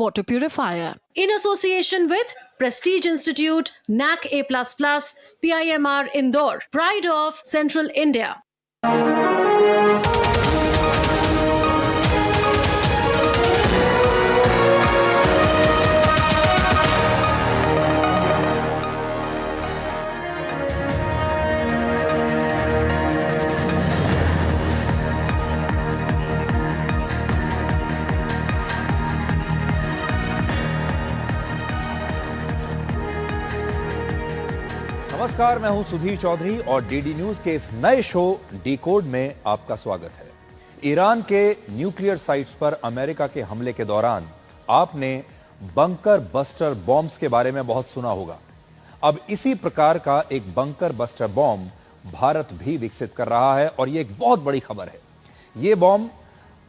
water purifier. In association with Prestige Institute, NAC A++, PIMR Indore, pride of Central India. नमस्कार, मैं हूं सुधीर चौधरी और DD news के इस नए शो डिकोड में आपका स्वागत है। ईरान के न्यूक्लियर साइट्स पर अमेरिका के हमले के दौरान आपने बंकर बस्टर बॉम्ब्स के बारे में बहुत सुना होगा। अब इसी प्रकार का एक बंकर बस्टर बॉम्ब भारत भी विकसित कर रहा है और यह एक बहुत बड़ी खबर है। यह बॉम्ब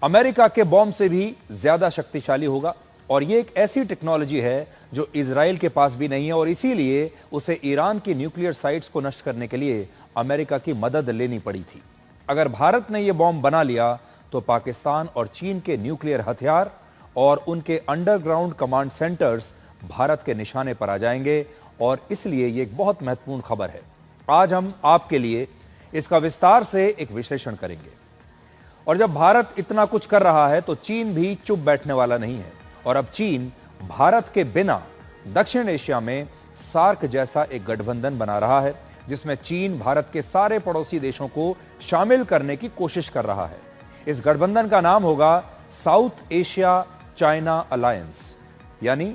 अमेरिका के बॉम्ब से भी ज्यादा शक्तिशाली होगा और यह एक ऐसी टेक्नोलॉजी है जो इजराइल के पास भी नहीं है और इसीलिए उसे ईरान की न्यूक्लियर साइट्स को नष्ट करने के लिए अमेरिका की मदद लेनी पड़ी थी। अगर भारत ने यह बॉम्ब बना लिया तो पाकिस्तान और चीन के न्यूक्लियर हथियार और उनके अंडरग्राउंड कमांड सेंटर्स भारत के निशाने पर आ जाएंगे और इसलिए यह एक बहुत महत्वपूर्ण खबर है। आज हम आपके लिए इसका विस्तार से एक विश्लेषण करेंगे। और जब भारत इतना कुछ कर रहा है तो चीन भी चुप बैठने वाला नहीं है और अब चीन भारत के बिना दक्षिण एशिया में सार्क जैसा एक गठबंधन बना रहा है, जिसमें चीन भारत के सारे पड़ोसी देशों को शामिल करने की कोशिश कर रहा है। इस गठबंधन का नाम होगा साउथ एशिया चाइना अलायंस, यानी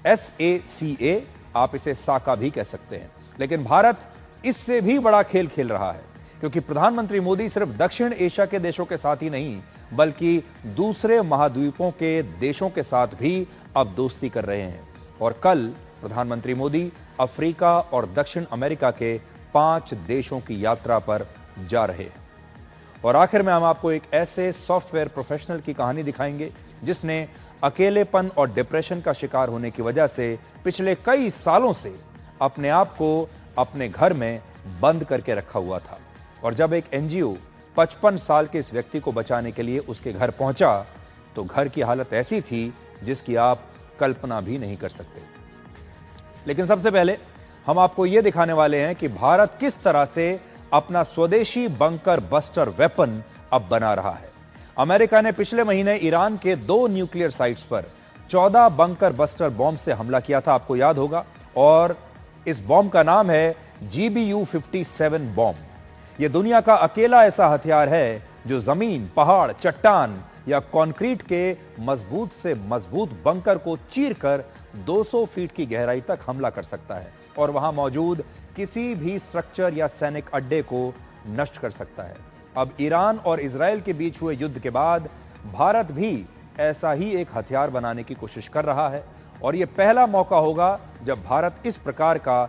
SACA। आप इसे साका भी कह सकते हैं। लेकिन भारत इससे भी बड़ा खेल खेल रहा है, क्योंकि प्रधानमंत्री मोदी सिर्फ दक्षिण एशिया के देशों के साथ ही नहीं बल्कि दूसरे महाद्वीपों के देशों के साथ भी अब दोस्ती कर रहे हैं। और कल प्रधानमंत्री मोदी अफ्रीका और दक्षिण अमेरिका के 5 देशों की यात्रा पर जा रहे हैं। और आखिर में हम आपको एक ऐसे सॉफ्टवेयर प्रोफेशनल की कहानी दिखाएंगे जिसने अकेलेपन और डिप्रेशन का शिकार होने की वजह से पिछले कई सालों से अपने आप को अपने घर में बंद करके रखा हुआ था। और जब एक NGO 55 साल के इस व्यक्ति को बचाने के लिए उसके घर पहुंचा तो घर की हालत ऐसी थी जिसकी आप कल्पना भी नहीं कर सकते। लेकिन सबसे पहले हम आपको यह दिखाने वाले हैं कि भारत किस तरह से अपना स्वदेशी बंकर बस्टर वेपन अब बना रहा है। अमेरिका ने पिछले महीने ईरान के 2 न्यूक्लियर साइट्स पर 14 बंकर बस्टर बॉम्ब से हमला किया था, आपको याद होगा। और इस बॉम्ब का नाम है GBU-57 बॉम्ब। यह दुनिया का अकेला ऐसा हथियार है जो जमीन, पहाड़, चट्टान या कंक्रीट के मजबूत से मजबूत बंकर को चीरकर 200 फीट की गहराई तक हमला कर सकता है और वहां मौजूद किसी भी स्ट्रक्चर या सैनिक अड्डे को नष्ट कर सकता है। अब ईरान और इजराइल के बीच हुए युद्ध के बाद भारत भी ऐसा ही एक हथियार बनाने की कोशिश कर रहा है और यह पहला मौका होगा जब भारत इस प्रकार का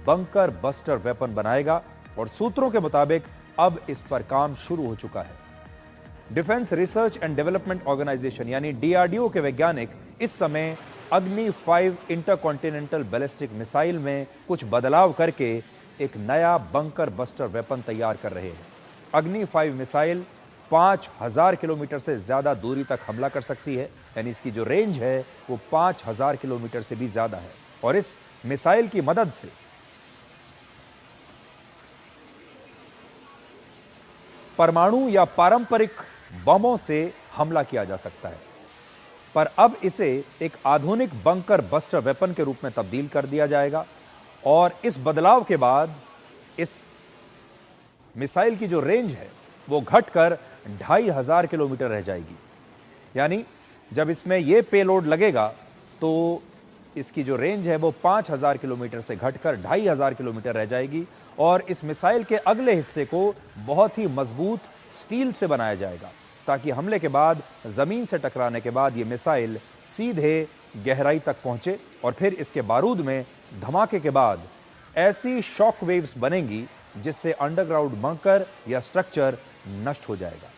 बंकर बस्टर वेपन बनाएगा और सूत्रों के मुताबिक अब इस पर काम शुरू हो चुका है। Defence research and development organisation यानी DRDO के वैज्ञानिक इस समय अग्नि 5 इंटरकॉन्टिनेंटल बैलिस्टिक मिसाइल में कुछ बदलाव करके एक नया बंकर बस्टर वेपन तैयार कर रहे हैं। अग्नि 5 मिसाइल 5000 किलोमीटर से ज्यादा दूरी तक हमला कर सकती है, यानी इसकी जो रेंज है वो 5000 किलोमीटर से भी ज्यादा है। और इस मिसाइल की मदद से परमाणु या पारंपरिक बमों से हमला किया जा सकता है, पर अब इसे एक आधुनिक बंकर बस्टर वेपन के रूप में तब्दील कर दिया जाएगा। और इस बदलाव के बाद इस मिसाइल की जो रेंज है वो घटकर 2500 किलोमीटर रह जाएगी। यानी जब इसमें यह पेलोड लगेगा तो इसकी जो रेंज है वो 5000 किलोमीटर से घटकर 2500 किलोमीटर रह जाएगी। और इस मिसाइल के अगले हिस्से को बहुत ही मजबूत स्टील से बनाया जाएगा ताकि हमले के बाद जमीन से टकराने के बाद ये मिसाइल सीधे गहराई तक पहुंचे और फिर इसके बारूद में धमाके के बाद ऐसी शॉक वेव्स बनेंगी जिससे अंडरग्राउंड बंकर या स्ट्रक्चर नष्ट हो जाएगा।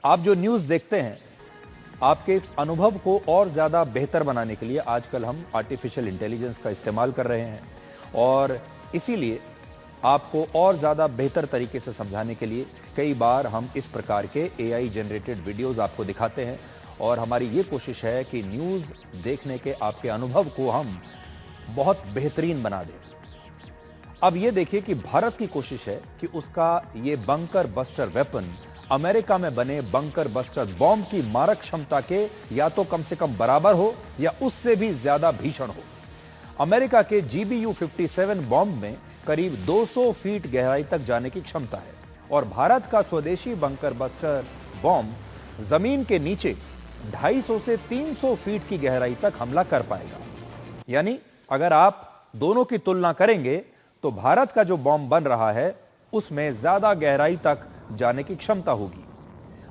आप जो न्यूज़ देखते हैं, आपके इस अनुभव को और ज़्यादा बेहतर बनाने के लिए आजकल हम आर्टिफिशियल इंटेलिजेंस का इस्तेमाल कर रहे हैं और इसीलिए आपको और ज़्यादा बेहतर तरीके से समझाने के लिए कई बार हम इस प्रकार के AI जनरेटेड वीडियोस आपको दिखाते हैं और हमारी ये कोशिश है कि न्यूज़ देखने के आपके अनुभव को हम बहुत बेहतरीन बना दें। अब ये देखिए कि भारत की कोशिश है कि उसका ये बंकर बस्टर वेपन अमेरिका में बने बंकर बस्टर बॉम्ब की मारक क्षमता के या तो कम से कम बराबर हो या उससे भी ज्यादा भीषण हो। अमेरिका के GBU-57 बॉम्ब में करीब 200 फीट गहराई तक जाने की क्षमता है और भारत का स्वदेशी बंकर बस्टर बॉम्ब जमीन के नीचे 250 से 300 फीट की गहराई तक हमला कर पाएगा। यानी अगर आप दोनों की तुलना करेंगे तो भारत का जो बॉम्ब बन रहा है उसमें ज्यादा गहराई तक जाने की क्षमता होगी।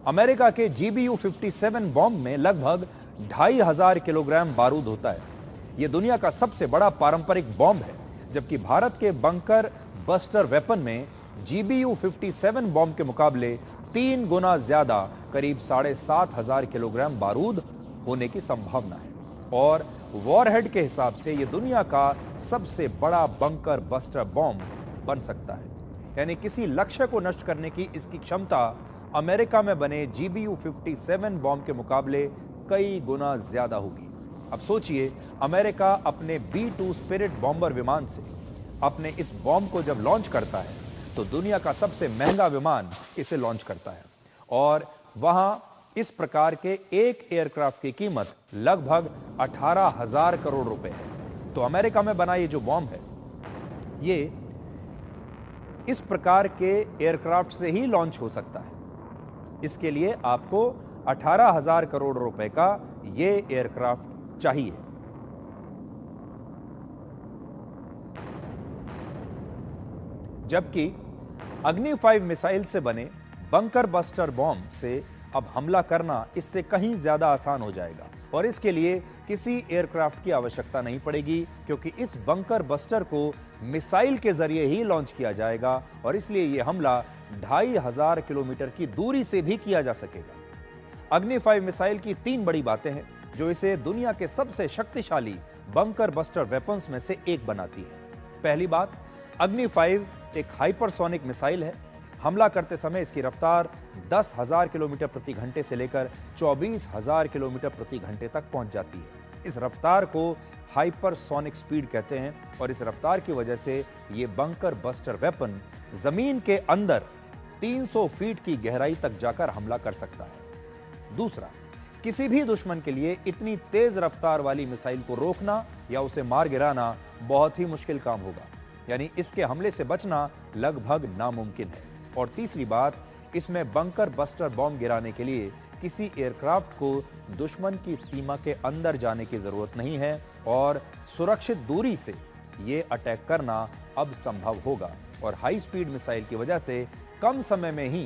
अमेरिका के GBU-57 बॉम्ब में लगभग 2500 किलोग्राम बारूद होता है। यह दुनिया का सबसे बड़ा पारंपरिक बॉम्ब है, जबकि भारत के बंकर बस्टर वेपन में GBU-57 बॉम्ब के मुकाबले 3 गुना ज्यादा करीब 7500 किलोग्राम बारूद होने की संभावना है और वॉरहेड के हिसाब से यह दुनिया का सबसे बड़ा बंकर बस्टर बॉम्ब बन सकता है। यानी किसी लक्ष्य को नष्ट करने की इसकी क्षमता अमेरिका में बने GBU-57 बॉम्ब के मुकाबले कई गुना ज्यादा होगी। अब सोचिए, अमेरिका अपने B-2 स्पिरिट बॉम्बर विमान से अपने इस बॉम्ब को जब लॉन्च करता है तो दुनिया का सबसे महंगा विमान इसे लॉन्च करता है और वहां इस प्रकार के एक एयरक्राफ्ट की कीमत लगभग 18,000 करोड़ रुपए है। तो अमेरिका में बना ये जो बॉम्ब है, ये इस प्रकार के एयरक्राफ्ट से ही लॉन्च हो सकता है। इसके लिए आपको 18,000 करोड़ रुपए का ये एयरक्राफ्ट चाहिए। जबकि अग्नि 5 मिसाइल से बने बंकर बस्टर बॉम्ब से अब हमला करना इससे कहीं ज्यादा आसान हो जाएगा और इसके लिए किसी एयरक्राफ्ट की आवश्यकता नहीं पड़ेगी, क्योंकि इस बंकर बस्टर को मिसाइल के जरिए ही लॉन्च किया जाएगा और इसलिए यह हमला 2500 किलोमीटर की दूरी से भी किया जा सकेगा। अग्नि 5 मिसाइल की 3 बड़ी बातें हैं जो इसे दुनिया के सबसे शक्तिशाली बंकर बस्टर वेपन्स में से एक बनाती है। पहली बात, अग्नि 5 एक हाइपरसोनिक मिसाइल है। हमला करते समय इसकी रफ्तार 10,000 किलोमीटर प्रति घंटे से लेकर 24,000 किलोमीटर प्रति घंटे तक पहुंच जाती है। इस रफ्तार को हाइपरसोनिक स्पीड कहते हैं और इस रफ्तार की वजह से ये बंकर बस्टर वेपन जमीन के अंदर 300 फीट की गहराई तक जाकर हमला कर सकता है। दूसरा, किसी भी दुश्मन के लिए इतनी तेज रफ्तार वाली मिसाइल को रोकना या उसे मार गिराना बहुत ही मुश्किल काम होगा, यानी इसके हमले से बचना लगभग नामुमकिन है। और तीसरी बात, इसमें बंकर बस्टर बॉम्ब गिराने के लिए किसी एयरक्राफ्ट को दुश्मन की सीमा के अंदर जाने की जरूरत नहीं है और सुरक्षित दूरी से ये अटैक करना अब संभव होगा और हाई स्पीड मिसाइल की वजह से कम समय में ही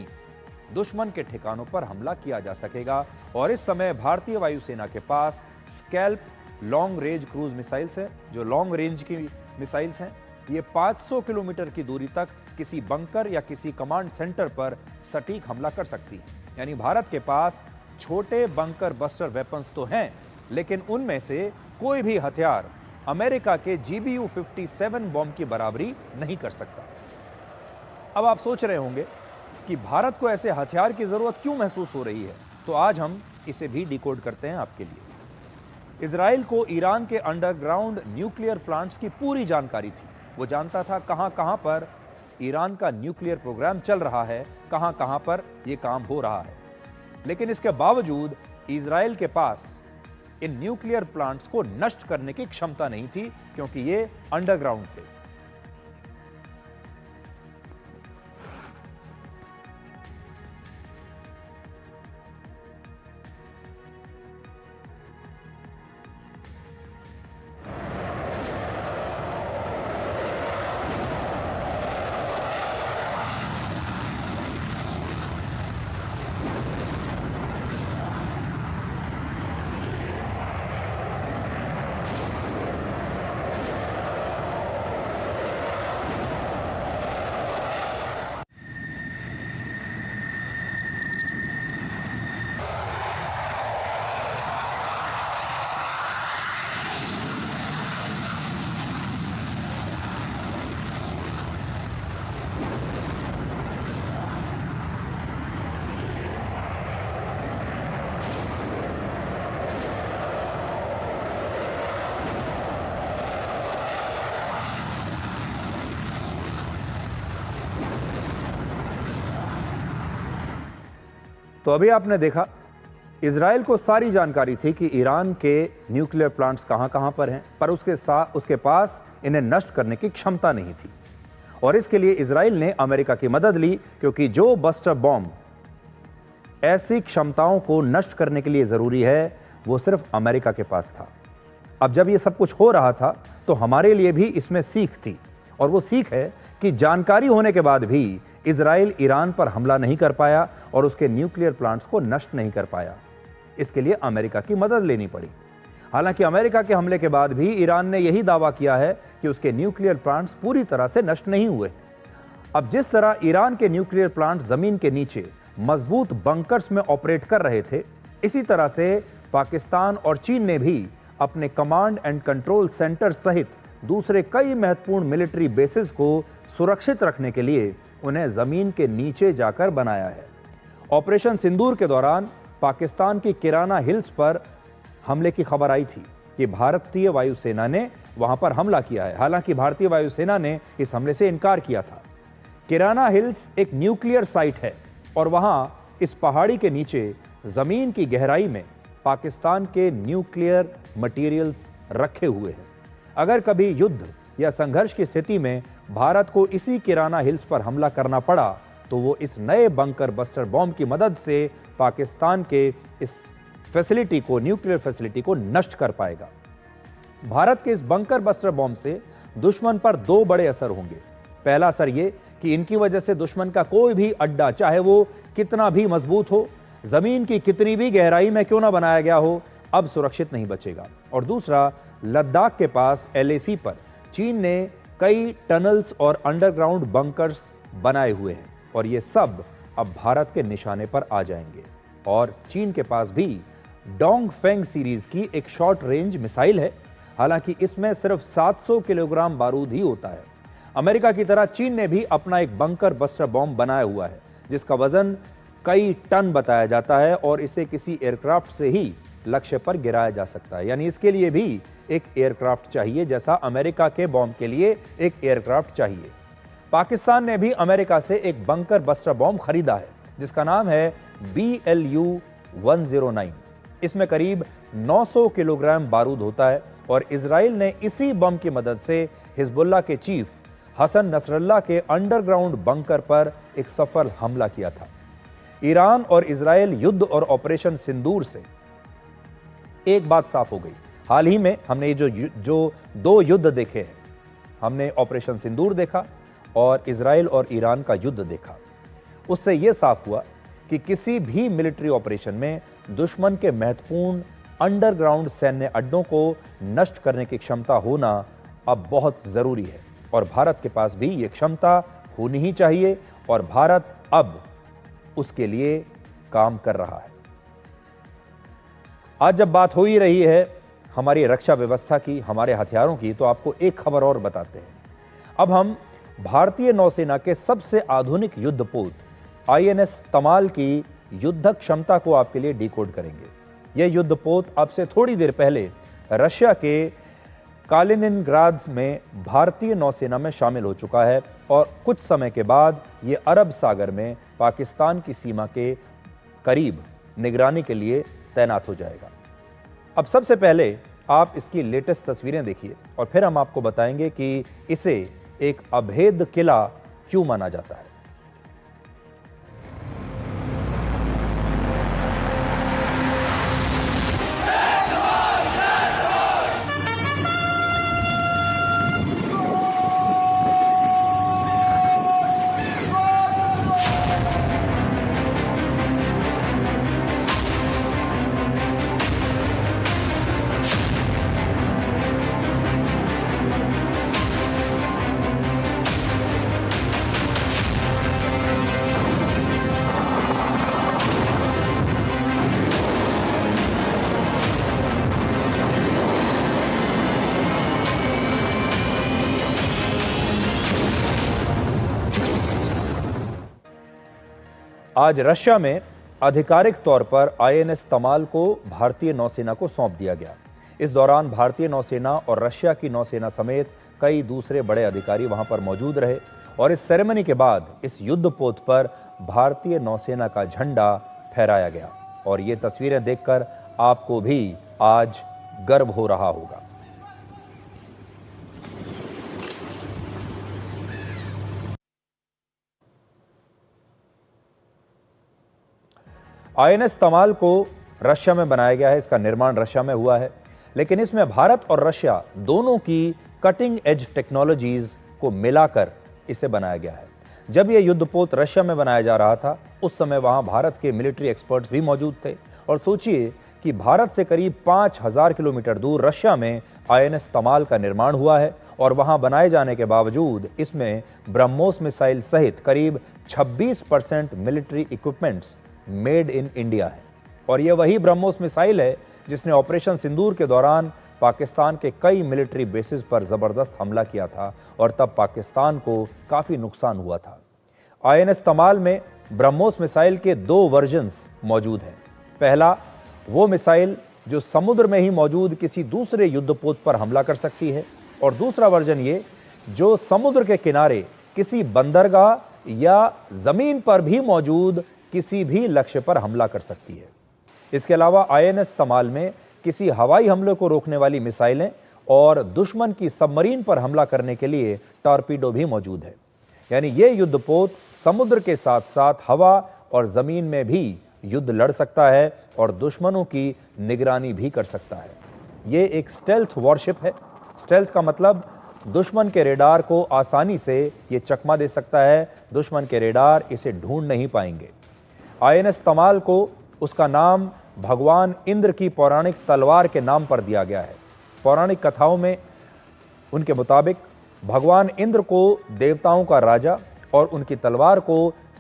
दुश्मन के ठिकानों पर हमला किया जा सकेगा। और इस समय भारतीय वायुसेना के पास SCALP long range cruise missiles है, जो लॉन्ग रेंज की मिसाइल्स हैं। ये 500 किलोमीटर की दूरी तक किसी बंकर या किसी कमांड सेंटर पर सटीक हमला कर सकती है। यानी भारत के पास छोटे बंकर बस्टर वेपन्स तो हैं, लेकिन उनमें से कोई भी हथियार अमेरिका के GBU-57 बॉम्ब की बराबरी नहीं कर सकता। अब आप सोच रहे होंगे कि भारत को ऐसे हथियार की जरूरत क्यों महसूस हो रही है, तो आज हम इसे भी डिकोड करते हैं आपके लिए। इजराइल को ईरान के अंडरग्राउंड न्यूक्लियर प्लांट्स की पूरी जानकारी थी। वो जानता था कहां कहां पर ईरान का न्यूक्लियर प्रोग्राम चल रहा है, कहां कहां पर यह काम हो रहा है। लेकिन इसके बावजूद इजराइल के पास इन न्यूक्लियर प्लांट्स को नष्ट करने की क्षमता नहीं थी, क्योंकि ये अंडरग्राउंड थे। तो अभी आपने देखा, इजराइल को सारी जानकारी थी कि ईरान के न्यूक्लियर प्लांट्स कहां पर हैं, पर उसके पास इन्हें नष्ट करने की क्षमता नहीं थी। और इसके लिए इजराइल ने अमेरिका की मदद ली, क्योंकि जो बस्टर बॉम्ब ऐसी क्षमताओं को नष्ट करने के लिए जरूरी है, वो सिर्फ अमेरिका के पास था। अब जब ये सब कुछ हो रहा था, तो हमारे लिए भी इसमें सीख थी, और वो सीख है कि जानकारी होने के बाद भी इजराइल ईरान पर हमला नहीं कर पाया और उसके न्यूक्लियर प्लांट्स को नष्ट नहीं कर पाया। इसके लिए अमेरिका की मदद लेनी पड़ी। हालांकि अमेरिका के हमले के बाद भी ईरान ने यही दावा किया है कि उसके न्यूक्लियर प्लांट्स पूरी तरह से नष्ट नहीं हुए। अब जिस तरह ईरान के न्यूक्लियर प्लांट जमीन के नीचे मजबूत बंकर्स में ऑपरेट कर रहे थे, इसी तरह से पाकिस्तान और चीन ने भी अपने कमांड एंड कंट्रोल सेंटर सहित दूसरे कई महत्वपूर्ण मिलिट्री बेसिस को सुरक्षित रखने के लिए उन्हें जमीन के नीचे जाकर बनाया है। ऑपरेशन सिंदूर के दौरान पाकिस्तान की किराना हिल्स पर हमले की खबर आई थी कि भारतीय वायुसेना ने वहां पर हमला किया है। हालांकि भारतीय वायुसेना ने इस हमले से इनकार किया था। किराना हिल्स एक न्यूक्लियर साइट है और वहां इस पहाड़ी के नीचे जमीन की गहराई में पाकिस्तान के न्यूक्लियर मटेरियल्स रखे हुए हैं। अगर कभी युद्ध या संघर्ष की स्थिति में भारत को इसी किराना हिल्स पर हमला करना पड़ा, तो वो इस नए बंकर बस्टर बॉम्ब की मदद से पाकिस्तान के इस फैसिलिटी को, न्यूक्लियर फैसिलिटी को नष्ट कर पाएगा। भारत के इस बंकर बस्टर बॉम्ब से दुश्मन पर दो बड़े असर होंगे। पहला असर ये कि इनकी वजह से दुश्मन का कोई भी अड्डा, चाहे वो कितना भी मजबूत हो, जमीन की कितनी भी गहराई में क्यों ना बनाया गया हो, अब सुरक्षित नहीं बचेगा। और दूसरा, लद्दाख के पास LAC पर चीन ने कई टनल्स और अंडरग्राउंड बंकर्स बनाए हुए हैं और ये सब अब भारत के निशाने पर आ जाएंगे। और चीन के पास भी डोंगफेंग सीरीज की एक शॉर्ट रेंज मिसाइल है। हालांकि इसमें सिर्फ 700 किलोग्राम बारूद ही होता है। अमेरिका की तरह चीन ने भी अपना एक बंकर बस्टर बॉम्ब बनाया हुआ है, जिसका वजन कई टन बताया जाता है और इसे किसी एयरक्राफ्ट से ही लक्ष्य पर गिराया जा सकता है। यानी इसके लिए भी एक एयरक्राफ्ट चाहिए, जैसा अमेरिका के बॉम्ब के लिए एक एयरक्राफ्ट चाहिए। पाकिस्तान ने भी अमेरिका से एक बंकर बस्टर बॉम्ब खरीदा है, जिसका नाम है BLU-109। इसमें करीब 900 किलोग्राम बारूद होता है और इजराइल ने इसी बम की मदद से हिजबुल्लाह के चीफ हसन नसरल्लाह के अंडरग्राउंड बंकर पर एक सफल हमला किया था। ईरान और इजराइल युद्ध और ऑपरेशन सिंदूर से एक बात साफ हो गई। हाल ही में हमने जो दो युद्ध देखे हैं, हमने ऑपरेशन सिंदूर देखा और इजराइल और ईरान का युद्ध देखा। उससे यह साफ हुआ कि किसी भी मिलिट्री ऑपरेशन में दुश्मन के महत्वपूर्ण अंडरग्राउंड सैन्य अड्डों को नष्ट करने की क्षमता होना अब बहुत जरूरी है और भारत के पास भी यह क्षमता होनी ही चाहिए और भारत अब उसके लिए काम कर रहा है। आज जब बात हो ही रही है हमारी रक्षा व्यवस्था की, हमारे हथियारों की, तो आपको एक खबर और बताते हैं। अब हम भारतीय नौसेना के सबसे आधुनिक युद्धपोत INS तमाल की युद्ध क्षमता को आपके लिए डिकोड करेंगे। यह युद्धपोत अब से थोड़ी देर पहले रशिया के कालिनिनग्राद में भारतीय नौसेना में शामिल हो चुका है और कुछ समय के बाद यह अरब सागर में पाकिस्तान की सीमा के करीब निगरानी के लिए तैनात हो जाएगा। अब सबसे पहले आप इसकी लेटेस्ट तस्वीरें देखिए और फिर हम आपको बताएंगे कि इसे एक अभेद किला क्यों माना जाता है। आज रशिया में आधिकारिक तौर पर INS तमाल को भारतीय नौसेना को सौंप दिया गया। इस दौरान भारतीय नौसेना और रशिया की नौसेना समेत कई दूसरे बड़े अधिकारी वहां पर मौजूद रहे और इस सेरेमनी के बाद इस युद्धपोत पर भारतीय नौसेना का झंडा फहराया गया और ये तस्वीरें देखकर आपको भी आज गर्व हो रहा होगा। आईएनएस तमाल को रशिया में बनाया गया है, इसका निर्माण रशिया में हुआ है, लेकिन इसमें भारत और रशिया दोनों की कटिंग एज टेक्नोलॉजीज को मिलाकर इसे बनाया गया है। जब यह युद्धपोत रशिया में बनाया जा रहा था, उस समय वहां भारत के मिलिट्री एक्सपर्ट्स भी मौजूद थे और सोचिए कि भारत से करीब 5000 किलोमीटर दूर रशिया में आईएनएस तमाल का निर्माण हुआ है और वहां बनाए जाने के बावजूद इसमें ब्रह्मोस मिसाइल सहित करीब 26% military equipments made in India है। और यह वही ब्रह्मोस मिसाइल है जिसने ऑपरेशन सिंदूर के दौरान पाकिस्तान के कई मिलिट्री बेसिस पर जबरदस्त हमला किया था और तब पाकिस्तान को काफी नुकसान हुआ था। आईएनएस तमाल में ब्रह्मोस मिसाइल के 2 वर्जन्स मौजूद हैं। पहला वो मिसाइल जो समुद्र में ही मौजूद किसी दूसरे युद्धपोत पर हमला कर सकती है और दूसरा वर्जन ये जो समुद्र के किनारे किसी बंदरगाह या जमीन पर भी मौजूद किसी भी लक्ष्य पर हमला कर सकती है। इसके अलावा आईएनएस तमाल में किसी हवाई हमले को रोकने वाली मिसाइलें और दुश्मन की सबमरीन पर हमला करने के लिए टॉर्पीडो भी मौजूद है। यानी ये युद्धपोत समुद्र के साथ साथ हवा और जमीन में भी युद्ध लड़ सकता है और दुश्मनों की निगरानी भी कर सकता है। ये एक स्टेल्थ वॉरशिप है। स्टेल्थ का मतलब दुश्मन के रेडार को आसानी से ये चकमा दे सकता है, दुश्मन के रेडार इसे ढूंढ नहीं पाएंगे। आईएनएस तमाल को उसका नाम भगवान इंद्र की पौराणिक तलवार के नाम पर दिया गया है। पौराणिक कथाओं में उनके मुताबिक भगवान इंद्र को देवताओं का राजा और उनकी तलवार को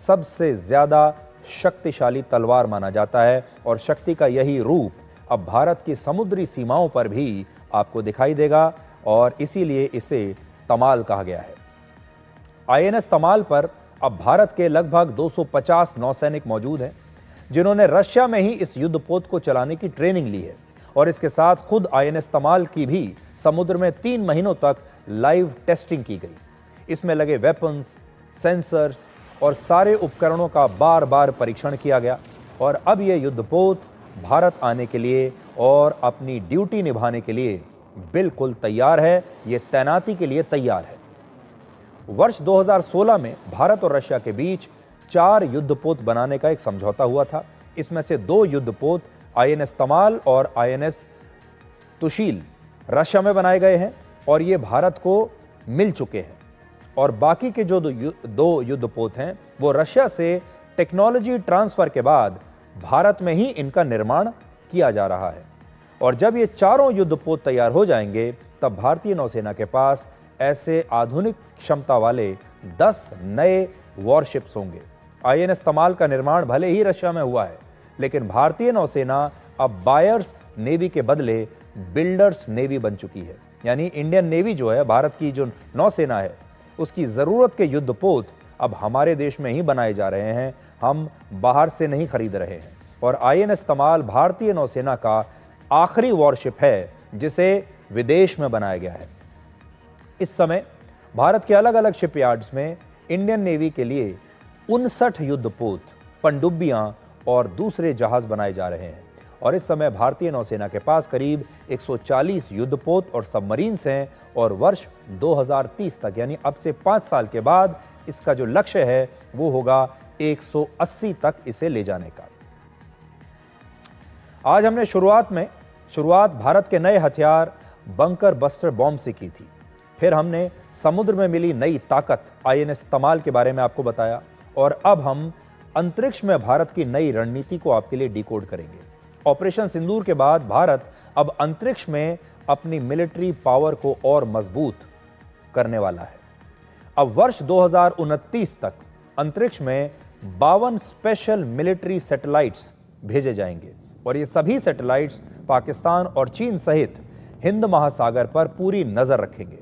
सबसे ज्यादा शक्तिशाली तलवार माना जाता है और शक्ति का यही रूप अब भारत की समुद्री सीमाओं पर भी आपको दिखाई देगा और इसीलिए इसे तमाल कहा गया है। आईएनएस तमाल पर अब भारत के लगभग 250 नौसैनिक मौजूद हैं जिन्होंने रशिया में ही इस युद्धपोत को चलाने की ट्रेनिंग ली है और इसके साथ खुद आईएनएस तमाल की भी समुद्र में 3 महीनों तक लाइव टेस्टिंग की गई। इसमें लगे वेपन्स, सेंसर्स और सारे उपकरणों का बार बार परीक्षण किया गया और अब यह युद्धपोत भारत आने के लिए और अपनी ड्यूटी निभाने के लिए बिल्कुल तैयार है। यह तैनाती के लिए तैयार है। वर्ष 2016 में भारत और रशिया के बीच 4 युद्धपोत बनाने का एक समझौता हुआ था। इसमें से 2 युद्धपोत आईएनएस तमाल और आईएनएस तुशील रशिया में बनाए गए हैं और ये भारत को मिल चुके हैं और बाकी के जो 2 युद्धपोत हैं वो रशिया से टेक्नोलॉजी ट्रांसफर के बाद भारत में ही इनका निर्माण किया जा रहा है। और जब ये चारों युद्धपोत तैयार हो जाएंगे तब भारतीय नौसेना के पास ऐसे आधुनिक क्षमता वाले 10 नए वॉरशिप्स होंगे। आईएनएस तमाल का निर्माण भले ही रशिया में हुआ है, लेकिन भारतीय नौसेना अब बायर्स नेवी के बदले बिल्डर्स नेवी बन चुकी है। यानी इंडियन नेवी जो है, भारत की जो नौसेना है, उसकी जरूरत के युद्धपोत अब हमारे देश में ही बनाए जा रहे हैं, हम बाहर से नहीं खरीद रहे हैं। और आईएनएस तमाल भारतीय नौसेना का आखिरी वॉरशिप है जिसे विदेश में बनाया गया है। इस समय भारत के अलग अलग शिपयार्ड्स में इंडियन नेवी के लिए 59 युद्धपोत, पनडुब्बियां और दूसरे जहाज बनाए जा रहे हैं और इस समय भारतीय नौसेना के पास करीब 140 युद्धपोत और सबमरीन्स हैं और वर्ष 2030 तक यानी अब से 5 साल के बाद इसका जो लक्ष्य है वो होगा 180 तक इसे ले जाने का। आज हमने शुरुआत भारत के नए हथियार बंकर बस्टर बॉम्ब से की थी। फिर हमने समुद्र में मिली नई ताकत आईएनएस तमाल के बारे में आपको बताया और अब हम अंतरिक्ष में भारत की नई रणनीति को आपके लिए डिकोड करेंगे। ऑपरेशन सिंदूर के बाद भारत अब अंतरिक्ष में अपनी मिलिट्री पावर को और मजबूत करने वाला है। अब वर्ष 2029 तक अंतरिक्ष में 52 स्पेशल मिलिट्री सैटेलाइट्स भेजे जाएंगे और ये सभी सैटेलाइट्स पाकिस्तान और चीन सहित हिंद महासागर पर पूरी नजर रखेंगे।